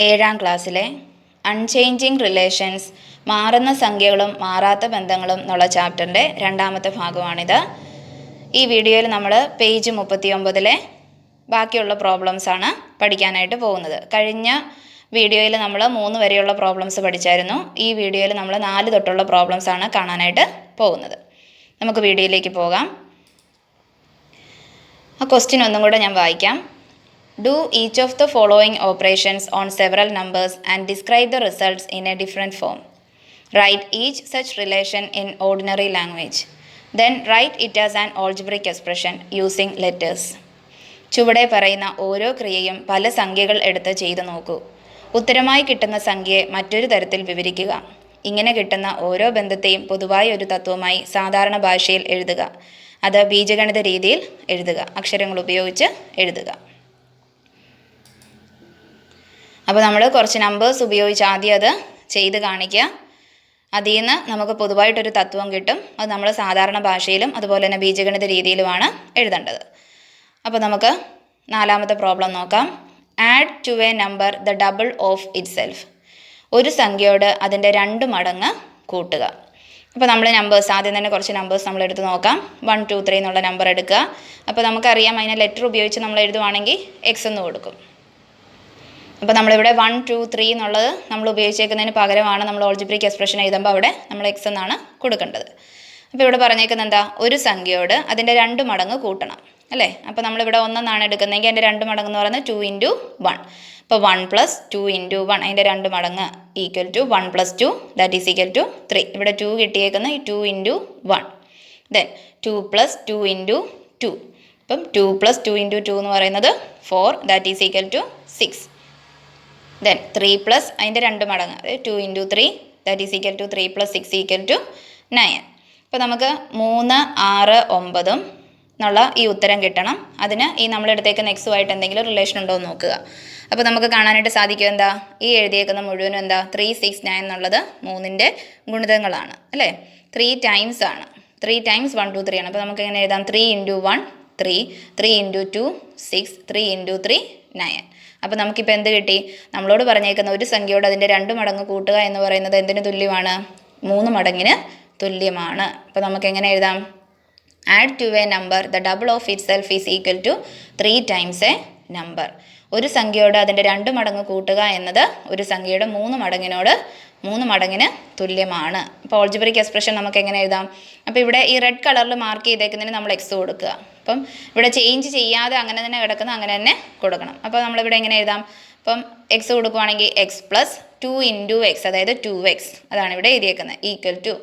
ഏഴാം ക്ലാസ്സിലെ unchanging relations, മാറുന്ന സംഖ്യകളും മാറാത്ത ബന്ധങ്ങളും എന്നുള്ള ചാപ്റ്ററിൻ്റെ രണ്ടാമത്തെ ഭാഗമാണിത്. ഈ വീഡിയോയിൽ നമ്മൾ പേജ് 39 ബാക്കിയുള്ള പ്രോബ്ലംസാണ് പഠിക്കാനായിട്ട് പോകുന്നത്. കഴിഞ്ഞ വീഡിയോയിൽ നമ്മൾ 3 വരെയുള്ള പ്രോബ്ലംസ് പഠിച്ചായിരുന്നു. ഈ വീഡിയോയിൽ നമ്മൾ 4 തൊട്ടുള്ള പ്രോബ്ലംസാണ് കാണാനായിട്ട് പോകുന്നത്. നമുക്ക് വീഡിയോയിലേക്ക് പോകാം. ആ ക്വസ്റ്റ്യൻ ഒന്നും കൂടെ ഞാൻ വായിക്കാം. Do each of the following operations on several numbers and describe the results in a different form. Write each such relation in ordinary language. Then write it as an algebraic expression using letters. ചുവടെ പറയുന്ന ഓരോ ക്രിയയും പല സംഖ്യകൾ എടുത്ത് ചെയ്തു നോക്കൂ. ഉത്തരമായി കിട്ടുന്ന സംഖ്യയെ മറ്റൊരു തരത്തിൽ വിവരിക്കുക. ഇങ്ങനെ കിട്ടുന്ന ഓരോ ബന്ധത്തെയും പൊതുവായ ഒരു തത്വമായി സാധാരണ ഭാഷയിൽ എഴുതുക. അത് ബീജഗണിത രീതിയിൽ എഴുതുക. അക്ഷരങ്ങൾ ഉപയോഗിച്ച് എഴുതുക. അപ്പോൾ നമ്മൾ കുറച്ച് നമ്പേഴ്സ് ഉപയോഗിച്ച് ആദ്യം അത് ചെയ്ത് കാണിക്കുക. അതിൽ നിന്ന് നമുക്ക് പൊതുവായിട്ടൊരു തത്വം കിട്ടും. അത് നമ്മൾ സാധാരണ ഭാഷയിലും അതുപോലെ തന്നെ ബീജഗണിത രീതിയിലുമാണ് എഴുതേണ്ടത്. അപ്പോൾ നമുക്ക് 4ാമത്തെ പ്രോബ്ലം നോക്കാം. Add to a number the double of itself. ഒരു സംഖ്യയോട് അതിൻ്റെ 2 മടങ്ങ് കൂട്ടുക. അപ്പോൾ നമ്മൾ നമ്പേഴ്സ് ആദ്യം തന്നെ കുറച്ച് നമ്പേഴ്സ് നമ്മൾ എടുത്ത് നോക്കാം. 1, 2, 3 എന്നുള്ള നമ്പർ എടുക്കുക. അപ്പോൾ നമുക്കറിയാം അതിനെ ലെറ്റർ ഉപയോഗിച്ച് നമ്മൾ എഴുതുവാണെങ്കിൽ എക്സ് എന്ന് കൊടുക്കും. അപ്പോൾ നമ്മളിവിടെ 1, 2, 3 എന്നുള്ളത് നമ്മൾ ഉപയോഗിച്ചേക്കുന്നതിന് പകരമാണ് നമ്മൾ ഓൾജിബ്രിക് എക്സ്പ്രഷൻ എഴുതുമ്പോൾ അവിടെ നമ്മൾ എക്സ് എന്നാണ് കൊടുക്കേണ്ടത്. അപ്പോൾ ഇവിടെ പറഞ്ഞേക്കുന്നത് എന്താ? ഒരു സംഖ്യയോട് അതിൻ്റെ 2 മടങ്ങ് കൂട്ടണം അല്ലേ? അപ്പോൾ നമ്മളിവിടെ 1 എന്നാണ് എടുക്കുന്നതെങ്കിൽ അതിൻ്റെ 2 മടങ്ങ് എന്ന് പറയുന്നത് 2 × 1. അപ്പോൾ 1 + 2 × 1 അതിൻ്റെ 2 മടങ്ങ് equal to 1 + 2 that is equal to 3. ഇവിടെ 2 കിട്ടിയേക്കുന്ന ഈ 2 × 1. ദെൻ 2 + 2 × 2. അപ്പം 2 + 2 × 2 എന്ന് പറയുന്നത് 4 that is equal to 6. Then 3 + അതിൻ്റെ 2 മടങ്ങ് 2 × 3 that is equal to 3 + 6 equal to 9. അപ്പോൾ നമുക്ക് 3, 6, 9 എന്നുള്ള ഈ ഉത്തരം കിട്ടണം. അതിന് ഈ നമ്മളെടുത്തേക്കുന്ന എക്സുമായിട്ട് എന്തെങ്കിലും റിലേഷൻ ഉണ്ടോ എന്ന് നോക്കുക. അപ്പോൾ നമുക്ക് കാണാനായിട്ട് സാധിക്കും എന്താ? ഈ എഴുതിയേക്കുന്ന മുഴുവനും എന്താ? 3, 6, 9 എന്നുള്ളത് 3ൻ്റെ ഗുണിതങ്ങളാണ് അല്ലേ? 3 ടൈംസ് ആണ്. 3 ടൈംസ് 1, 2, 3 ആണ്. അപ്പോൾ നമുക്ക് എങ്ങനെ എഴുതാം? 3 × 1 3, 3 × 2 6, 3 × 3 9. അപ്പോൾ നമുക്കിപ്പോൾ എന്ത് കിട്ടി? നമ്മളോട് പറഞ്ഞേക്കുന്ന ഒരു സംഖ്യയോട് അതിൻ്റെ 2 മടങ്ങ് കൂട്ടുക എന്ന് പറയുന്നത് എന്തിന് തുല്യമാണ്? 3 മടങ്ങിന് തുല്യമാണ്. അപ്പോൾ നമുക്ക് എങ്ങനെ എഴുതാം? Add to a number the double of itself is equal to 3 times a number. ഒരു സംഖ്യയോട് അതിൻ്റെ 2 മടങ്ങ് കൂട്ടുക എന്നത് ഒരു സംഖ്യയുടെ 3 മടങ്ങിന് തുല്യമാണ്. അപ്പോൾ ഓൾജിബ്രിക് എക്സ്പ്രഷൻ നമുക്ക് എങ്ങനെ എഴുതാം? അപ്പോൾ ഇവിടെ ഈ റെഡ് കളറിൽ മാർക്ക് ചെയ്തേക്കുന്നതിന് നമ്മൾ എക്സ് കൊടുക്കുക. അപ്പം ഇവിടെ ചേഞ്ച് ചെയ്യാതെ അങ്ങനെ തന്നെ കിടക്കുന്ന അങ്ങനെ തന്നെ കൊടുക്കണം. അപ്പോൾ നമ്മളിവിടെ എങ്ങനെ എഴുതാം? അപ്പം എക്സ് കൊടുക്കുവാണെങ്കിൽ എക്സ് + 2 × x അതായത് 2x അതാണ് ഇവിടെ എഴുതിയേക്കുന്നത് ഈക്വൽ ടു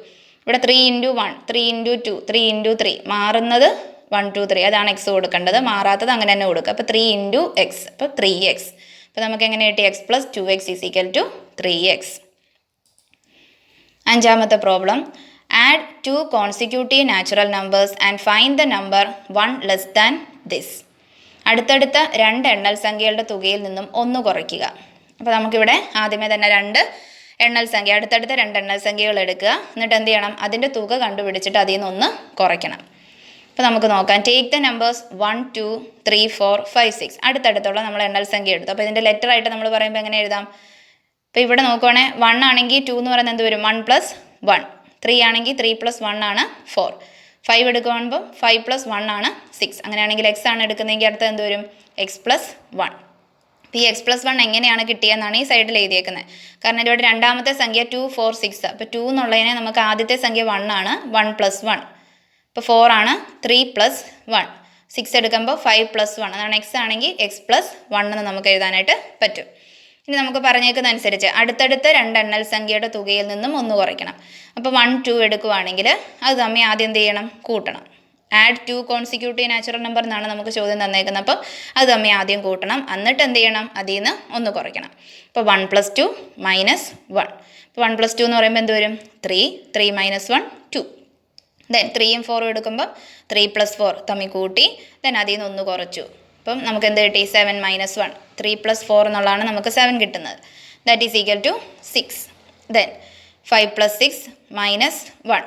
ഇവിടെ 3 × 1 3 × 2 3 × 3 മാറുന്നത് 1, 2, 3 അതാണ് എക്സ് കൊടുക്കേണ്ടത്. മാറാത്തത് അങ്ങനെ തന്നെ കൊടുക്കുക. അപ്പോൾ 3 × x അപ്പോൾ 3x. അപ്പോൾ നമുക്ക് എങ്ങനെ കിട്ടി? x + 2x is equal to 3x. 5ാമത്തെ problem. Add 2 consecutive natural numbers and find the number 1 less than this. അടുത്തടുത്ത 2 എണ്ണൽ സംഖ്യകളുടെ തുകയിൽ നിന്നും 1 കുറയ്ക്കുക. അപ്പോൾ നമുക്കിവിടെ ആദ്യമേ തന്നെ 2 എണ്ണൽ സംഖ്യ അടുത്തടുത്ത 2 എണ്ണൽ സംഖ്യകൾ എടുക്കുക. എന്നിട്ട് എന്ത് ചെയ്യണം? അതിൻ്റെ തുക കണ്ടുപിടിച്ചിട്ട് അതിൽ നിന്ന് 1 കുറയ്ക്കണം. അപ്പോൾ നമുക്ക് നോക്കാം. ടേക്ക് ദ നമ്പേഴ്സ് 1, 2, 3, 4, 5, 6 അടുത്തടുത്തുള്ള നമ്മൾ എണ്ണൽ സംഖ്യ എടുത്തു. അപ്പോൾ ഇതിൻ്റെ ലെറ്റർ ആയിട്ട് നമ്മൾ പറയുമ്പോൾ എങ്ങനെ എഴുതാം? അപ്പോൾ ഇവിടെ നോക്കുവാണെങ്കിൽ 1 ആണെങ്കിൽ 2 എന്ന് പറയുന്നത് എന്ത് വരും? 1 + 1. 3 ആണെങ്കിൽ 3 + 1 ആണ് 4. 5 എടുക്കുമ്പോൾ 5 + 1 ആണ് 6. അങ്ങനെയാണെങ്കിൽ എക്സ് ആണ് എടുക്കുന്നതെങ്കിൽ അടുത്ത എന്ത് വരും? x + 1. അപ്പോൾ ഈ x + 1 എങ്ങനെയാണ് കിട്ടിയെന്നാണ് ഈ സൈഡിൽ എഴുതിയേക്കുന്നത്. കാരണം ഇവിടെ രണ്ടാമത്തെ സംഖ്യ 2, 4, 6. അപ്പോൾ 2 എന്നുള്ളതിനെ നമുക്ക് ആദ്യത്തെ സംഖ്യ 1 ആണ് 1 + 1. ഇപ്പോൾ 4 ആണ് 3 + 1. 6 എടുക്കുമ്പോൾ 5 + 1 അതാണ് എക്സ് ആണെങ്കിൽ x + 1 എന്ന് നമുക്ക് എഴുതാനായിട്ട് പറ്റും. ഇനി നമുക്ക് പറഞ്ഞേക്കുന്ന അനുസരിച്ച് അടുത്തടുത്ത 2 എണ്ണൽ സംഖ്യയുടെ തുകയിൽ നിന്നും 1 കുറയ്ക്കണം. അപ്പോൾ 1, 2 എടുക്കുവാണെങ്കിൽ അത് തമ്മിൽ ആദ്യം എന്ത് ചെയ്യണം? കൂട്ടണം. ആഡ് 2 കോൺസിക്യൂട്ടീവ് നാച്ചുറൽ നമ്പർ എന്നാണ് നമുക്ക് ചോദ്യം തന്നേക്കുന്നത്. അപ്പോൾ അത് തമ്മിൽ ആദ്യം കൂട്ടണം. എന്നിട്ട് എന്ത് ചെയ്യണം? അതിൽ നിന്ന് 1 കുറയ്ക്കണം. അപ്പോൾ 1 + 2 - 1. അപ്പോൾ 1 + 2 എന്ന് പറയുമ്പോൾ എന്ത് വരും? 3 3 - 1 2. ദെൻ 3യും 4ഉം എടുക്കുമ്പോൾ 3 + 4 തമ്മിൽ കൂട്ടി ദെൻ അതിൽ നിന്ന് 1 കുറച്ചു. അപ്പം നമുക്ക് എന്ത് കിട്ടി? 7 - 1. 3 + 4 എന്നുള്ളതാണ് നമുക്ക് 7 കിട്ടുന്നത്. That is equal to 6. Then 5 + 6 - 1 5ഉം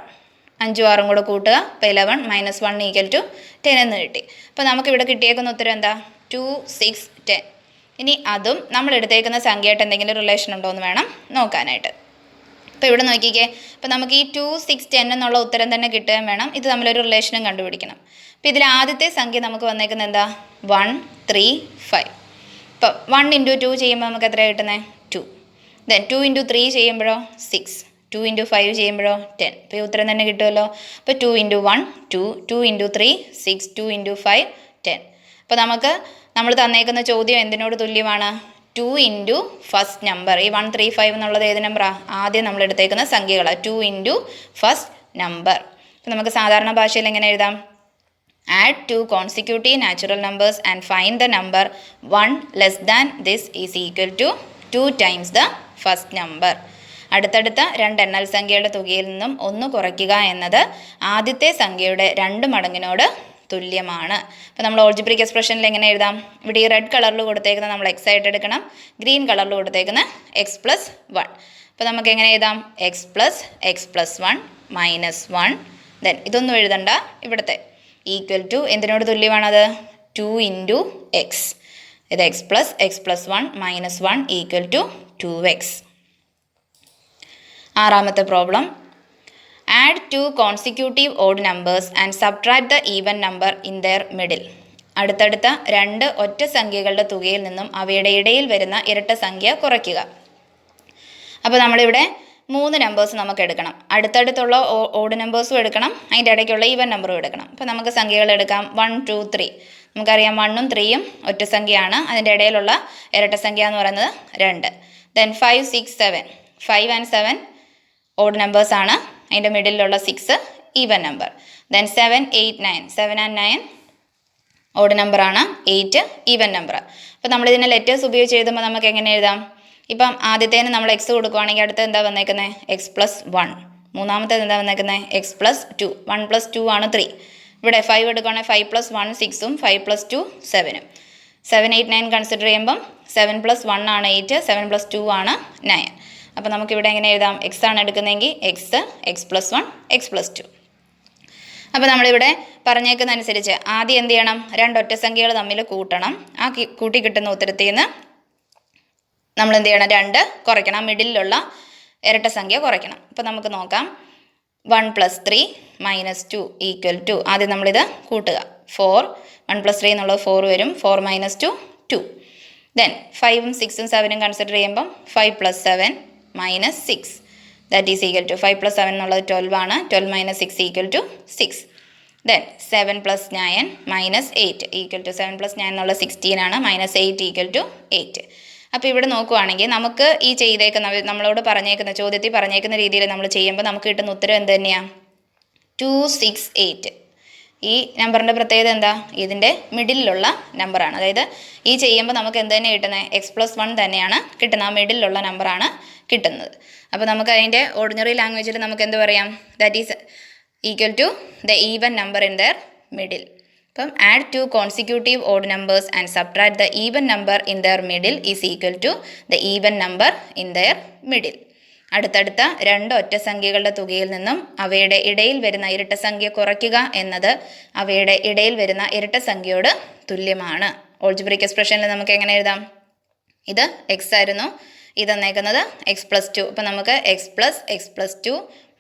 6ഉം കൂടെ കൂട്ടുക. അപ്പോൾ 11 - 1 = 10 എന്ന് കിട്ടി. അപ്പോൾ നമുക്കിവിടെ കിട്ടിയേക്കുന്ന ഉത്തരം എന്താ? 2, 6, 10. ഇനി അതും നമ്മൾ എടുത്തേക്കുന്ന സംഖ്യയായിട്ട് എന്തെങ്കിലും റിലേഷൻ ഉണ്ടോ എന്ന് വേണം നോക്കാനായിട്ട്. അപ്പോൾ ഇവിടെ നോക്കിക്കേ, ഇപ്പോൾ നമുക്ക് ഈ 2, 6, 10 എന്നുള്ള ഉത്തരം തന്നെ കിട്ടുകയും വേണം, ഇത് തമ്മിലൊരു റിലേഷനും കണ്ടുപിടിക്കണം. അപ്പോൾ ഇതിൽ ആദ്യത്തെ സംഖ്യ നമുക്ക് വന്നേക്കുന്നത് എന്താ? 1, 3, 5. ഇപ്പോൾ 1 × 2 ചെയ്യുമ്പോൾ നമുക്ക് എത്രയാണ് കിട്ടുന്നത്? 2. ദെൻ 2 × 3 ചെയ്യുമ്പോഴോ 6, 2 × 5 ചെയ്യുമ്പോഴോ 10. അപ്പോൾ ഈ ഉത്തരം തന്നെ കിട്ടുമല്ലോ. അപ്പോൾ 2 × 1 2, 2 × 3 6, 2 × 5 10. അപ്പോൾ നമ്മൾ തന്നേക്കുന്ന ചോദ്യം എന്തിനോട് തുല്യമാണ്? 2 × ഫസ്റ്റ് നമ്പർ. ഈ 1, 3, 5 എന്നുള്ളത് ഏത് നമ്പറാണ്? ആദ്യം നമ്മൾ എടുത്തേക്കുന്ന സംഖ്യകളാണ്. 2 × ഫസ്റ്റ് നമ്പർ. അപ്പോൾ നമുക്ക് സാധാരണ ഭാഷയിൽ എങ്ങനെ എഴുതാം? Add 2 consecutive natural numbers and find the number 1 less than this is equal to 2 times the first number. അടുത്തടുത്ത 2 എണ്ണൽ സംഖ്യയുടെ തുകയിൽ നിന്നും 1 കുറയ്ക്കുക എന്നത് ആദ്യത്തെ സംഖ്യയുടെ 2 മടങ്ങിനോട് തുല്യമാണ്. അപ്പോൾ നമ്മൾ ഓൾജിബ്രിക് എക്സ്പ്രഷനിൽ എങ്ങനെ എഴുതാം? ഇവിടെ ഈ റെഡ് കളറിൽ കൊടുത്തേക്കുന്ന നമ്മൾ എക്സ് ആയിട്ട് എടുക്കണം, ഗ്രീൻ കളറിൽ കൊടുത്തേക്കുന്ന എക്സ് പ്ലസ് 1. അപ്പോൾ നമുക്ക് എങ്ങനെ എഴുതാം? X plus 1 minus 1. ദെൻ ഇതൊന്നും എഴുതണ്ട, ഇവിടുത്തെ ഈക്വൽ ടു എന്തിനോട് തുല്യമാണത്? 2 × x. ഇത് x plus 1 minus 1 equal to 2x. ആറാമത്തെ problem. Add 2 consecutive odd numbers and subtract the even number in their middle. അടുത്തടുത്ത 2 ഒറ്റ സംഖ്യകളുടെ തുകയിൽ നിന്നും അവയുടെ ഇടയിൽ വരുന്ന ഇരട്ട സംഖ്യ കുറയ്ക്കുക. അപ്പോൾ നമ്മളിവിടെ 3 നമ്പേഴ്സ് നമുക്ക് എടുക്കണം. അടുത്തടുത്തുള്ള ഓഡ് നമ്പേഴ്സും എടുക്കണം, അതിൻ്റെ ഇടയ്ക്കുള്ള ഈവൻ നമ്പറും എടുക്കണം. അപ്പോൾ നമുക്ക് സംഖ്യകൾ എടുക്കാം. 1, 2, 3. നമുക്കറിയാം 1 ഉം 3 ഉം ഒറ്റ സംഖ്യയാണ്, അതിൻ്റെ ഇടയിലുള്ള ഇരട്ട സംഖ്യ എന്ന് പറയുന്നത് 2. ദെൻ 5, 6, 7. 5 and 7 ഓഡ് നമ്പേഴ്സാണ്, അതിൻ്റെ മിഡിലുള്ള 6 even number. Then 7, 8, 9. 7 and 9 odd നമ്പറാണ്, 8 ഈവൻ നമ്പർ. അപ്പോൾ നമ്മളിതിനെ ലെറ്റേഴ്സ് ഉപയോഗിച്ച് എഴുതുമ്പോൾ നമുക്ക് എങ്ങനെ എഴുതാം? ഇപ്പം ആദ്യത്തേന് നമ്മൾ എക്സ് കൊടുക്കുകയാണെങ്കിൽ അടുത്ത് എന്താ വന്നേക്കുന്നത്? X plus 1. മൂന്നാമത്തേത് എന്താ വന്നേക്കുന്നത്? X plus 2. 1 + 2 ആണ് 3. ഇവിടെ 5 എടുക്കുകയാണെങ്കിൽ 5 + 1 6ഉം 5 + 2 7ഉം. 7, 8, 9 കൺസിഡർ ചെയ്യുമ്പം 7 + 1 ആണ് 8, 7 + 2 ആണ് 9. അപ്പോൾ നമുക്കിവിടെ എങ്ങനെ എഴുതാം? എക്സ് ആണ് എടുക്കുന്നതെങ്കിൽ എക്സ് പ്ലസ് 1 എക്സ് പ്ലസ് 2. അപ്പോൾ നമ്മളിവിടെ പറഞ്ഞേക്കുന്ന അനുസരിച്ച് ആദ്യം എന്ത് ചെയ്യണം? 2 ഒറ്റ സംഖ്യകൾ തമ്മിൽ കൂട്ടണം. ആ കൂട്ടി കിട്ടുന്ന ഉത്തരത്തിൽ നിന്ന് നമ്മൾ എന്ത് ചെയ്യണം? 2 കുറയ്ക്കണം, മിഡിലുള്ള ഇരട്ട സംഖ്യ കുറയ്ക്കണം. അപ്പോൾ നമുക്ക് നോക്കാം. 1 + 3 - 2 ഈക്വൽ ടു, ആദ്യം നമ്മളിത് കൂട്ടുക. 4, 1 + 3 എന്നുള്ളത് 4 വരും. 4 - 2 2. ദെൻ 5ഉം 6ഉം 7ഉം കൺസിഡർ ചെയ്യുമ്പം 5 + 7 - 6 ദാറ്റ് ഈസ് ഈക്വൽ ടു 5 + 7 എന്നുള്ളത് 12 ആണ്. 12 - 6 equal to 6. Then 7 + 9 - 8 equal to 7 + 9 എന്നുള്ളത് 16 ആണ്. -8 ഈക്വൽ ടു 8. അപ്പോൾ ഇവിടെ നോക്കുവാണെങ്കിൽ നമുക്ക് ഈ ചെയ്തേക്കുന്ന നമ്മളോട് പറഞ്ഞേക്കുന്ന ചോദ്യത്തിൽ പറഞ്ഞേക്കുന്ന രീതിയിൽ നമ്മൾ ചെയ്യുമ്പോൾ നമുക്ക് കിട്ടുന്ന ഉത്തരം എന്ത് തന്നെയാണ്? 268. ഈ നമ്പറിൻ്റെ പ്രത്യേകത എന്താ? ഇതിൻ്റെ മിഡിലുള്ള നമ്പറാണ്. അതായത് ഈ ചെയ്യുമ്പോൾ നമുക്ക് എന്ത് തന്നെ കിട്ടുന്നത്? എക്സ് പ്ലസ് 1 തന്നെയാണ് കിട്ടുന്നത്. ആ മിഡിലുള്ള നമ്പറാണ് കിട്ടുന്നത്. അപ്പോൾ നമുക്ക് അതിൻ്റെ ഓർഡിനറി ലാംഗ്വേജിൽ നമുക്ക് എന്ത് പറയാം? That is equal to the even number in the middle. അപ്പം add 2 consecutive odd numbers and subtract the even number in their middle is equal to the even number in their middle. അടുത്തടുത്ത 2 ഒറ്റ സംഖ്യകളുടെ തുകയിൽ നിന്നും അവയുടെ ഇടയിൽ വരുന്ന ഇരട്ട സംഖ്യ കുറയ്ക്കുക എന്നത് അവയുടെ ഇടയിൽ വരുന്ന ഇരട്ട സംഖ്യയോട് തുല്യമാണ്. ഓൾജിബ്രിക് എക്സ്പ്രഷനിൽ നമുക്ക് എങ്ങനെ എഴുതാം? ഇത് എക്സ് ആയിരുന്നു, ഇത് തന്നേക്കുന്നത് എക്സ് പ്ലസ് 2. അപ്പം നമുക്ക് എക്സ് പ്ലസ് 2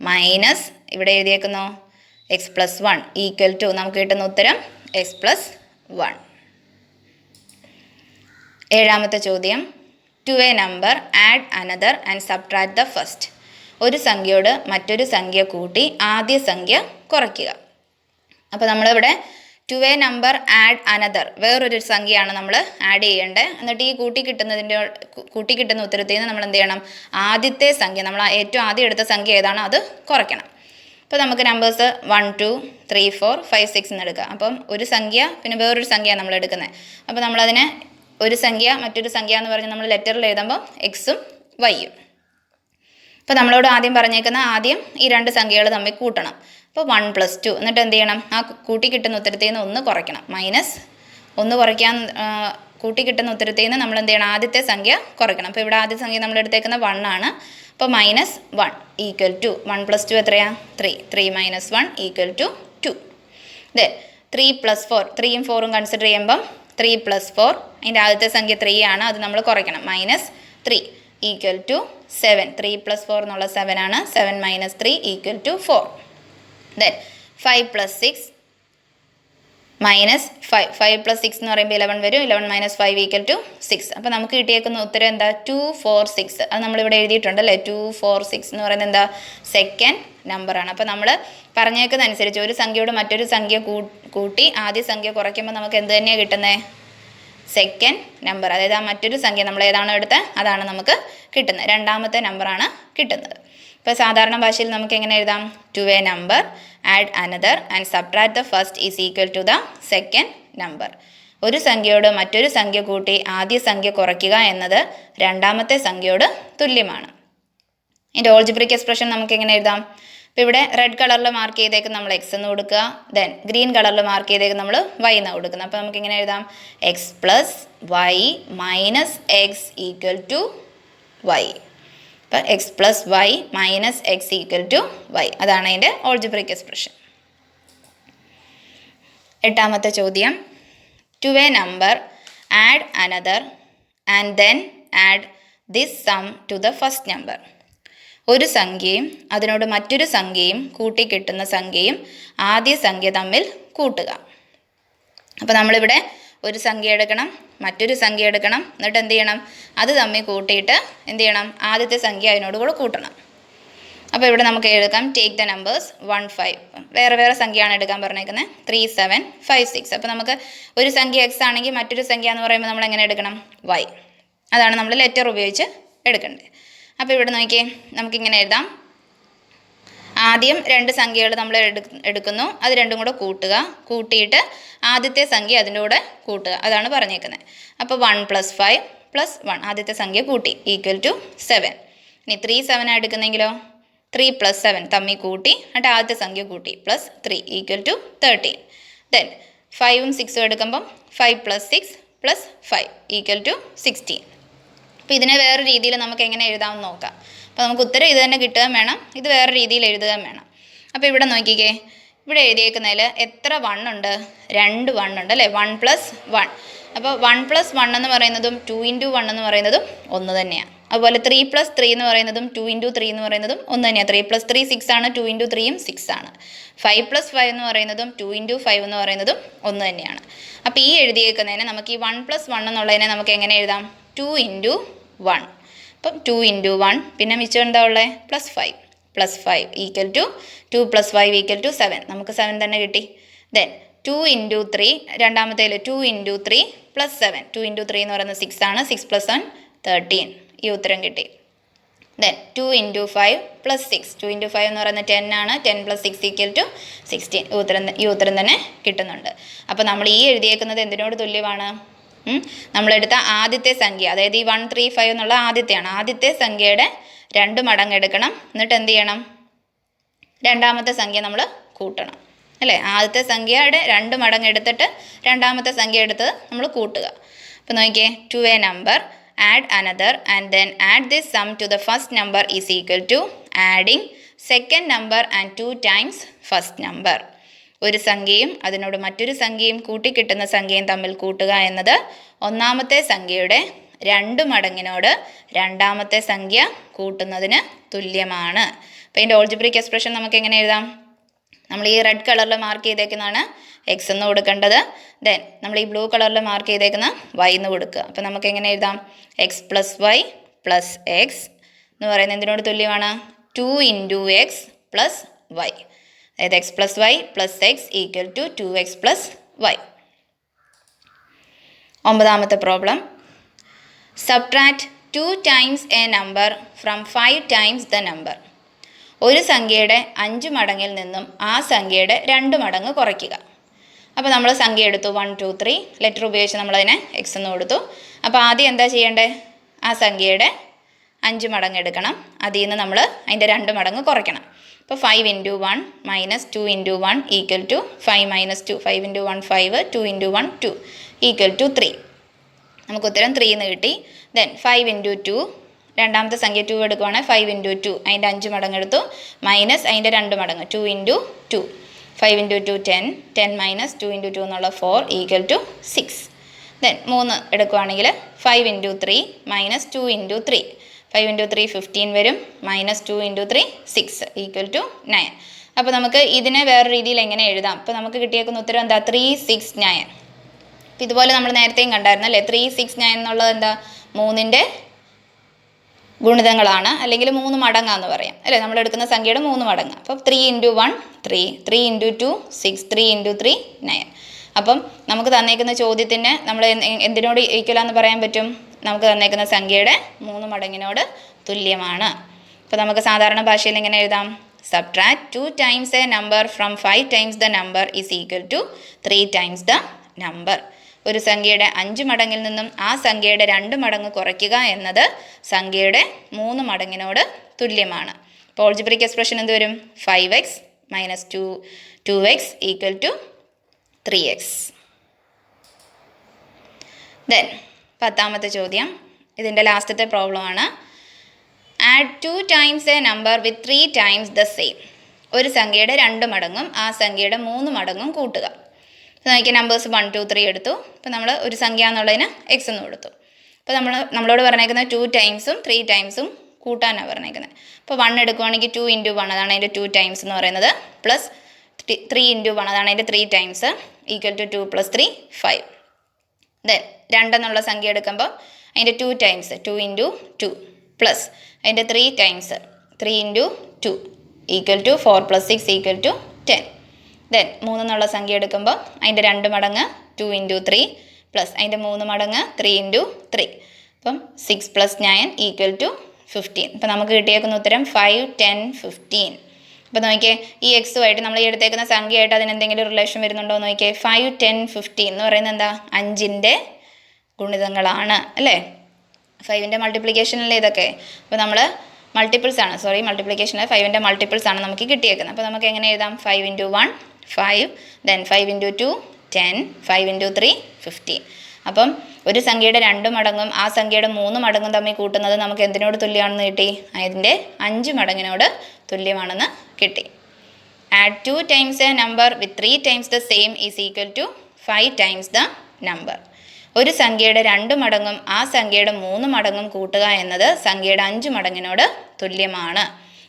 മൈനസ് ഇവിടെ എഴുതിയേക്കുന്നു എക്സ് പ്ലസ് 1 ഈക്വൽ ടു നമുക്ക് കിട്ടുന്ന ഉത്തരം എക്സ് പ്ലസ് 1. ഏഴാമത്തെ ചോദ്യം. To a number add another and subtract the first. ഒരു സംഖ്യയോട് മറ്റൊരു സംഖ്യ കൂട്ടി ആദ്യ സംഖ്യ കുറയ്ക്കുക. അപ്പോൾ നമ്മളിവിടെ to a number add another, വേറൊരു സംഖ്യയാണ് നമ്മൾ ആഡ് ചെയ്യേണ്ടത്. എന്നിട്ട് ഈ കൂട്ടി കിട്ടുന്ന ഉത്തരത്തിൽ നിന്ന് നമ്മൾ എന്ത് ചെയ്യണം? ആദ്യത്തെ സംഖ്യ, നമ്മൾ ഏറ്റവും ആദ്യം എടുത്ത സംഖ്യ ഏതാണോ അത് കുറയ്ക്കണം. അപ്പോൾ നമുക്ക് നമ്പേഴ്സ് 1, 2, 3, 4, 5, 6 എന്ന് എടുക്കാം. അപ്പം ഒരു സംഖ്യ പിന്നെ വേറൊരു സംഖ്യയാണ് നമ്മൾ എടുക്കുന്നത്. അപ്പോൾ നമ്മളതിനെ ഒരു സംഖ്യ മറ്റൊരു സംഖ്യ എന്ന് പറഞ്ഞ് നമ്മൾ ലെറ്ററിൽ എഴുതുമ്പോൾ എക്സും വൈയും. അപ്പോൾ നമ്മളോട് ആദ്യം പറഞ്ഞേക്കുന്ന ആദ്യം ഈ 2 സംഖ്യകൾ തമ്മിൽ കൂട്ടണം. അപ്പോൾ 1 + 2 എന്നിട്ട് എന്ത് ചെയ്യണം? ആ കൂട്ടി കിട്ടുന്ന ഉത്തരത്തിൽ നിന്ന് 1 കുറയ്ക്കണം. -1 കുറയ്ക്കാൻ കൂട്ടി കിട്ടുന്ന ഉത്തരത്തിൽ നിന്ന് നമ്മൾ എന്ത് ചെയ്യണം? ആദ്യത്തെ സംഖ്യ കുറയ്ക്കണം. അപ്പോൾ ഇവിടെ ആദ്യ സംഖ്യ നമ്മൾ എടുത്തേക്കുന്ന 1 ആണ്. അപ്പോൾ -1 ഈക്വൽ ടു 1 + 2 എത്രയാണ്? 3. 3 - 1 ഈക്വൽ ടു 2. ദെൻ 3 + 4, 3ഉം 4ഉം കൺസിഡർ ചെയ്യുമ്പം 3 + 4, അതിൻ്റെ ആദ്യത്തെ സംഖ്യ 3 ആണ്, അത് നമ്മൾ കുറയ്ക്കണം. -3 = 7. 3 + 4 എന്നുള്ള 7 ആണ്. 7 - 3 = 4. ദെൻ 5 + 6 -5. 5 + 6 എന്ന് പറയുമ്പോൾ 11 വരും. 11 - 5 = 6. അപ്പോൾ നമുക്ക് കിട്ടിയേക്കുന്ന ഉത്തരം എന്താ? 2, 4, 6. അത് നമ്മളിവിടെ എഴുതിയിട്ടുണ്ട് അല്ലേ. 2, 4, 6 എന്ന് പറയുന്നത് എന്താ? സെക്കൻഡ് നമ്പറാണ്. അപ്പോൾ നമ്മൾ പറഞ്ഞേക്കുന്ന അനുസരിച്ച് ഒരു സംഖ്യയോട് മറ്റൊരു സംഖ്യ കൂട്ടി ആദ്യ സംഖ്യ കുറയ്ക്കുമ്പോൾ നമുക്ക് എന്ത് തന്നെയാണ് കിട്ടുന്നത്? Second number. അതായത് ആ മറ്റൊരു സംഖ്യ നമ്മൾ ഏതാണോ എടുത്തത് അതാണ് നമുക്ക് കിട്ടുന്നത്. രണ്ടാമത്തെ നമ്പറാണ് കിട്ടുന്നത്. ഇപ്പോൾ സാധാരണ ഭാഷയിൽ നമുക്ക് എങ്ങനെ എഴുതാം? To a number add another and subtract the first is equal to the second number. ഒരു സംഖ്യയോട് മറ്റൊരു സംഖ്യ കൂട്ടി ആദ്യ സംഖ്യ കുറയ്ക്കുക എന്നത് രണ്ടാമത്തെ സംഖ്യയോട് തുല്യമാണ്. ഇതിൻ്റെ ഓൾജിബ്രിക് എക്സ്പ്രഷൻ നമുക്ക് എങ്ങനെ എഴുതാം? ഇപ്പോൾ ഇവിടെ റെഡ് കളറിൽ മാർക്ക് ചെയ്തേക്ക് നമ്മൾ എക്സ് എന്ന് കൊടുക്കുക. ദെൻ ഗ്രീൻ കളറിൽ മാർക്ക് ചെയ്തേക്ക് നമ്മൾ വൈ എന്ന് കൊടുക്കുന്നത്. അപ്പോൾ നമുക്ക് ഇങ്ങനെ എഴുതാം x plus y minus x equal to y. അപ്പോൾ x plus y minus x equal to y. അതാണ് അതിൻ്റെ ഓൾജിബ്രിക് എക്സ്പ്രഷൻ. എട്ടാമത്തെ ചോദ്യം. To a number add another and then add this sum to the first number. ഒരു സംഖ്യയും അതിനോട് മറ്റൊരു സംഖ്യയും കൂട്ടിക്കിട്ടുന്ന സംഖ്യയും ആദ്യ സംഖ്യ തമ്മിൽ കൂട്ടുക. അപ്പോൾ നമ്മളിവിടെ ഒരു സംഖ്യ എടുക്കണം, മറ്റൊരു സംഖ്യ എടുക്കണം, എന്നിട്ട് എന്ത് ചെയ്യണം? അത് തമ്മിൽ കൂട്ടിയിട്ട് എന്ത് ചെയ്യണം? ആദ്യത്തെ സംഖ്യ അതിനോട് കൂടെ കൂട്ടണം. അപ്പോൾ ഇവിടെ നമുക്ക് എടുക്കാം ടേക്ക് ദ നമ്പേഴ്സ് 1, 5. വേറെ സംഖ്യയാണ് എടുക്കാൻ പറഞ്ഞേക്കുന്നത്. 3, 7, 5, 6. അപ്പോൾ നമുക്ക് ഒരു സംഖ്യ എക്സ് ആണെങ്കിൽ മറ്റൊരു സംഖ്യ എന്ന് പറയുമ്പോൾ നമ്മൾ എങ്ങനെ എടുക്കണം? വൈ. അതാണ് നമ്മൾ ലെറ്റർ ഉപയോഗിച്ച് എടുക്കേണ്ടത്. അപ്പോൾ ഇവിടെ നോക്കിയേ, നമുക്കിങ്ങനെ എഴുതാം. ആദ്യം രണ്ട് സംഖ്യകൾ നമ്മൾ എടുക്കുന്നു, അത് രണ്ടും കൂടെ കൂട്ടുക, കൂട്ടിയിട്ട് ആദ്യത്തെ സംഖ്യ അതിൻ്റെ കൂടെ കൂട്ടുക. അതാണ് പറഞ്ഞേക്കുന്നത്. അപ്പോൾ 1 + 5 + 1 ആദ്യത്തെ സംഖ്യ കൂട്ടി ഈക്വൽ ടു 7. ഇനി 3, 7 എടുക്കുന്നെങ്കിലോ 3 + 7 തമ്മിൽ കൂട്ടി എന്നിട്ട് ആദ്യത്തെ സംഖ്യ കൂട്ടി +3 ഈക്വൽ ടു 13. ദെൻ 5ഉം 6ഉം എടുക്കുമ്പം 5 + 6 + 5 ഈക്വൽ ടു 16. അപ്പോൾ ഇതിനെ വേറെ രീതിയിൽ നമുക്ക് എങ്ങനെ എഴുതാമെന്ന് നോക്കാം. അപ്പോൾ നമുക്ക് ഉത്തരം ഇത് തന്നെ കിട്ടുകയും വേണം, ഇത് വേറെ രീതിയിൽ എഴുതുകയും വേണം. അപ്പോൾ ഇവിടെ നോക്കിക്കേ, ഇവിടെ എഴുതിയേക്കുന്നതിൽ എത്ര 1 ഉണ്ട്? 2 1 ഉണ്ട് അല്ലേ. 1 + 1. അപ്പോൾ 1 + 1 എന്ന് പറയുന്നതും 2 × 1 എന്ന് പറയുന്നതും ഒന്ന് തന്നെയാണ്. അതുപോലെ 3 + 3 എന്ന് പറയുന്നതും 2 × 3 എന്ന് പറയുന്നതും ഒന്ന് തന്നെയാണ്. 3 + 3 6 ആണ്, 2 × 3 6 ആണ്. 5 + 5 എന്ന് പറയുന്നതും 2 × 5 എന്ന് പറയുന്നതും ഒന്ന് തന്നെയാണ്. അപ്പോൾ ഈ എഴുതിയേക്കുന്നതിനെ നമുക്ക് ഈ 1 + 1 എന്നുള്ളതിനെ നമുക്ക് എങ്ങനെ എഴുതാം? 2 × 1. അപ്പം 2 × 1 പിന്നെ മിച്ചം എന്താ ഉള്ളത്? +5 +5 ഈക്വൽ ടു 2 + 5 = 7. നമുക്ക് 7 തന്നെ കിട്ടി. ദെൻ 2 × 3 രണ്ടാമത്തേൽ 2 × 3 + 7. 2 × 3 എന്ന് പറയുന്നത് 6 ആണ്. 6 + 1 13. ഈ ഉത്തരം കിട്ടി. ദെൻ 2 × 5 + 6. 2 × 5 എന്ന് പറയുന്നത് 10 ആണ്. 10 + 6 = 16. ഈ ഉത്തരം തന്നെ കിട്ടുന്നുണ്ട്. അപ്പോൾ നമ്മൾ ഈ എഴുതിയേക്കുന്നത് എന്തിനോട് തുല്യമാണ്? നമ്മളെടുത്ത ആദ്യത്തെ സംഖ്യ, അതായത് ഈ 1, 3, 5 എന്നുള്ള ആദ്യത്തെയാണ്. ആദ്യത്തെ സംഖ്യയുടെ 2 മടങ്ങ് എടുക്കണം, എന്നിട്ട് എന്ത് ചെയ്യണം? രണ്ടാമത്തെ സംഖ്യ നമ്മൾ കൂട്ടണം അല്ലേ. ആദ്യത്തെ സംഖ്യയുടെ 2 മടങ്ങ് എടുത്തിട്ട് രണ്ടാമത്തെ സംഖ്യ എടുത്ത് നമ്മൾ കൂട്ടുക. അപ്പോൾ നോക്കിയേ, to a number add another and then add this sum to the first number is equal to adding second number and 2 times first number. ഒരു സംഖ്യയും അതിനോട് മറ്റൊരു സംഖ്യയും കൂട്ടിക്കിട്ടുന്ന സംഖ്യയും തമ്മിൽ കൂട്ടുക എന്നത് ഒന്നാമത്തെ സംഖ്യയുടെ 2 മടങ്ങിനോട് രണ്ടാമത്തെ സംഖ്യ കൂട്ടുന്നതിന് തുല്യമാണ്. അപ്പോൾ ഇതിൻ്റെ ഓൾജിബ്രിക് എക്സ്പ്രഷൻ നമുക്ക് എങ്ങനെ എഴുതാം? നമ്മൾ ഈ റെഡ് കളറിൽ മാർക്ക് ചെയ്തേക്കുന്നതാണ് എക്സ് എന്ന് കൊടുക്കേണ്ടത്. ദെൻ നമ്മൾ ഈ ബ്ലൂ കളറിൽ മാർക്ക് ചെയ്തേക്കുന്ന വൈ എന്ന് കൊടുക്കുക. അപ്പോൾ നമുക്ക് എങ്ങനെ എഴുതാം? എക്സ് + വൈ + എക്സ് എന്ന് പറയുന്നത് എന്തിനോട് തുല്യമാണ്? 2 × x + വൈ. അതായത് x + y + x equal to 2x + y. 9ാമത്തെ problem. Subtract 2 times a number from 5 times the number. ഒരു സംഖ്യയുടെ 5 മടങ്ങിൽ നിന്നും ആ സംഖ്യയുടെ 2 മടങ്ങ് കുറയ്ക്കുക. അപ്പോൾ നമ്മൾ സംഖ്യ എടുത്തു 1, 2, 3. ലെറ്റർ ഉപയോഗിച്ച് നമ്മളതിനെ എക്സ് എന്ന് കൊടുത്തു. അപ്പോൾ ആദ്യം എന്താ ചെയ്യേണ്ടത്? ആ സംഖ്യയുടെ 5 മടങ്ങ് എടുക്കണം, അതിൽ നിന്ന് നമ്മൾ അതിൻ്റെ 2 മടങ്ങ് കുറയ്ക്കണം. അപ്പോൾ 5 × 1 - 2 × 1 ഈക്വൽ ടു 5 - 2. 5 × 1 5, 2 × 1 2 equal to 3. നമുക്ക് ഉത്തരം 3 എന്ന് കിട്ടി. ദെൻ 5 × 2, രണ്ടാമത്തെ സംഖ്യ 2 എടുക്കുവാണെങ്കിൽ 5 × 2 അതിൻ്റെ 5 മടങ്ങ് എടുത്തു, മൈനസ് അതിൻ്റെ 2 മടങ്ങ് 2 × 2. 5 × 2 10, 10 - 2 × 2 എന്നുള്ള 4 ഈക്വൽ ടു 6. ദെൻ 3 എടുക്കുകയാണെങ്കിൽ 5 × 3 - 2 × 3. 5 × 3 15 വരും, -2 × 3 6 = 9. അപ്പോൾ നമുക്ക് ഇതിനെ വേറെ രീതിയിൽ എങ്ങനെ എഴുതാം? അപ്പോൾ നമുക്ക് കിട്ടിയേക്കുന്ന ഉത്തരം എന്താ? 3 6 9. അപ്പോൾ ഇതുപോലെ നമ്മൾ നേരത്തെയും കണ്ടായിരുന്നു അല്ലേ? 3 6 9 എന്നുള്ളത് എന്താ? 3ൻ്റെ ഗുണിതങ്ങളാണ്, അല്ലെങ്കിൽ 3 മടങ്ങാന്ന് പറയാം അല്ലേ? നമ്മൾ എടുക്കുന്ന സംഖ്യയുടെ 3 മടങ്ങ്. അപ്പം 3 × 1 3, 3 × 2 6, 3 × 3 9. അപ്പം നമുക്ക് തന്നേക്കുന്ന ചോദ്യത്തിന് നമ്മൾ എന്തിനോട് ഈക്വലാന്ന് പറയാൻ പറ്റും? നമുക്ക് തന്നേക്കുന്ന സംഖ്യയുടെ 3 മടങ്ങിനോട് തുല്യമാണ്. അപ്പോൾ നമുക്ക് സാധാരണ ഭാഷയിൽ എങ്ങനെ എഴുതാം? Subtract 2 times a number from 5 times the number is equal to 3 times the number. ഒരു സംഖ്യയുടെ 5 മടങ്ങിൽ നിന്നും ആ സംഖ്യയുടെ 2 മടങ്ങ് കുറയ്ക്കുക എന്നത് സംഖ്യയുടെ 3 മടങ്ങിനോട് തുല്യമാണ്. അപ്പോൾ ഓൾജിബ്രിക് എക്സ്പ്രഷൻ എന്ത് വരും? 5x - 2x = 3x. ദെൻ 10ാമത്തെ ചോദ്യം, ഇതിൻ്റെ ലാസ്റ്റത്തെ പ്രോബ്ലമാണ്. Add 2 times a number with 3 times the same. ഒരു സംഖ്യയുടെ 2 മടങ്ങും ആ സംഖ്യയുടെ 3 മടങ്ങും കൂട്ടുക. നോക്കിയാൽ നമ്പേഴ്സ് 1 2 3 എടുത്തു. അപ്പോൾ നമ്മൾ ഒരു സംഖ്യ എന്നുള്ളതിന് എക്സ് എന്ന് കൊടുത്തു. അപ്പോൾ നമ്മളോട് പറഞ്ഞേക്കുന്നത് 2 ടൈംസും 3 ടൈംസും കൂട്ടാനാണ് പറഞ്ഞേക്കുന്നത്. അപ്പോൾ 1 എടുക്കുകയാണെങ്കിൽ 2 × 1 അതാണ് അതിൻ്റെ 2 ടൈംസ് എന്ന് പറയുന്നത്, പ്ലസ് 3 × 1 അതാണ് അതിൻ്റെ 3 ടൈംസ് = 2 + 3 5. ദെൻ 2 എന്നുള്ള സംഖ്യ എടുക്കുമ്പോൾ അതിൻ്റെ 2 ടൈംസ് 2 × 2 പ്ലസ് അതിൻ്റെ 3 ടൈംസ് 3 × 2 = 4 + 6 = 10. ദെൻ 3 എന്നുള്ള സംഖ്യ എടുക്കുമ്പോൾ അതിൻ്റെ 2 മടങ്ങ് 2 × 3 പ്ലസ് അതിൻ്റെ 3 മടങ്ങ് 3 × 3. അപ്പം 6 + 9 = 15. അപ്പോൾ നമുക്ക് കിട്ടിയേക്കുന്ന ഉത്തരം 5 10 15. അപ്പോൾ നോക്കിയേ, ഈ എക്സുമായിട്ട് നമ്മൾ ഈ എടുത്തേക്കുന്ന സംഖ്യയായിട്ട് അതിനെന്തെങ്കിലും റിലേഷൻ വരുന്നുണ്ടോ എന്ന് നോക്കിയേ. 5 10 15 എന്ന് പറയുന്നത് എന്താ? 5ൻ്റെ ഗുണിതങ്ങളാണ് അല്ലേ? 5ൻ്റെ മൾട്ടിപ്ലിക്കേഷൻ അല്ലേ ഇതൊക്കെ? അപ്പോൾ നമ്മൾ മൾട്ടിപ്പിൾസ് ആണ്, മൾട്ടിപ്ലിക്കേഷൻ 5ൻ്റെ മൾട്ടിപ്പിൾസ് ആണ് നമുക്ക് കിട്ടിയേക്കുന്നത്. അപ്പോൾ നമുക്ക് എങ്ങനെ എഴുതാം? 5 × 1 5, ദെൻ 5 × 2 10, 5 × 3 15. അപ്പം ഒരു സംഖ്യയുടെ 2 മടങ്ങും ആ സംഖ്യയുടെ 3 മടങ്ങും തമ്മിൽ കൂട്ടുന്നത് നമുക്ക് എന്തിനോട് തുല്യമാണെന്ന് കിട്ടി? അതിൻ്റെ 5 മടങ്ങിനോട് തുല്യമാണെന്ന് കിട്ടി. Add 2 times a number with 3 times the same is equal to 5 times the number. ഒരു സംഖ്യയുടെ 2 മടങ്ങും ആ സംഖ്യയുടെ 3 മടങ്ങും കൂട്ടുക എന്നത് സംഖ്യയുടെ 5 മടങ്ങിനോട് തുല്യമാണ്.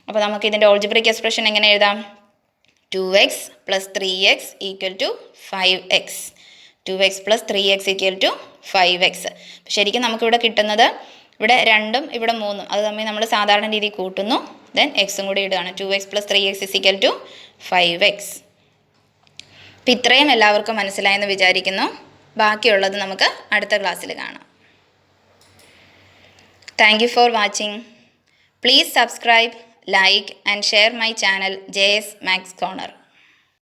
അപ്പോൾ നമുക്ക് ഇതിൻ്റെ ഓൾജിബ്രിക് എക്സ്പ്രഷൻ എങ്ങനെ എഴുതാം? 2x + 3x = 5x. 2x + 3x = 5x. ശരിക്കും നമുക്കിവിടെ കിട്ടുന്നത് ഇവിടെ 2ഉം ഇവിടെ 3ഉം അത് തമ്മിൽ നമ്മൾ സാധാരണ രീതിയിൽ കൂട്ടുന്നു, ദെൻ എക്സും കൂടി ഇടുകയാണ്. 2x + 3x = 5x. അപ്പം ഇത്രയും എല്ലാവർക്കും മനസ്സിലായെന്ന് വിചാരിക്കുന്നു. ബാക്കിയുള്ളത് നമുക്ക് അടുത്ത ക്ലാസ്സിൽ കാണാം. Thank you for watching. Please subscribe, like and share my channel JS Max Corner.